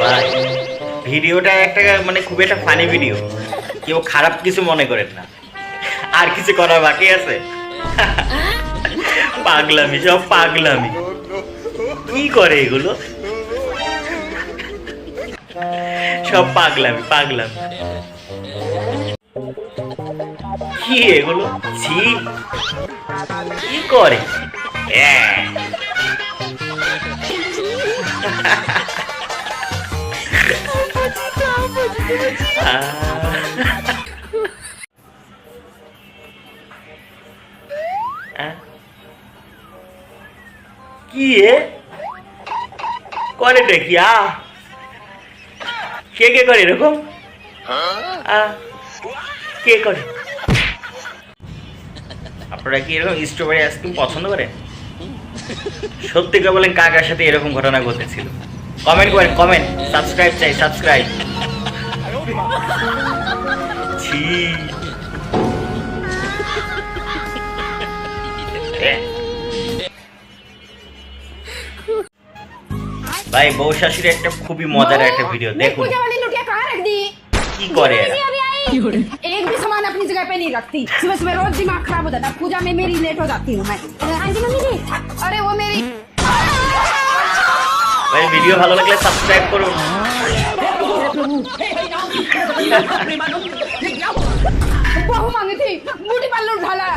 ভাই ভিডিওটা একটা মানে খুব একটা ফানি ভিডিও, কেউ খারাপ কিছু মনে করেন না। আর কিছু করার বাকি আছে? পাগলামি, সব পাগলামি। কি করে এগুলো? সব পাগলামি পাগলামি। কি এগুলো? ছি, কি করে? কি করে দেখি কে কে করে এরকম? কে করে? আপনারা কি এরকম স্ট্রবেরি আইসক্রিম পছন্দ করেন? সত্যি করে বলেন কার কার সাথে এরকম ঘটনা ঘটেছিল? কমেন্ট করেন, কমেন্ট। সাবস্ক্রাইব চাই, সাবস্ক্রাইব। ছি, ভাই বউ শাশুড়ি একটা খুবই মজার একটা ভিডিও দেখুন। কি করে এরা? एक भी सामान अपनी जगह पे नहीं रखती। सुबह सुबह रोज दिमाग खराब हो जाता है। पूजा में मेरी लेट हो जाती हूँ मैं। हाँ जी मम्मी जी। अरे वो मेरी ভাই ভিডিও ভালো লাগলে সাবস্ক্রাইব করুন। बहू मांगी थी, ब्यूटी पार्लर उठा ला।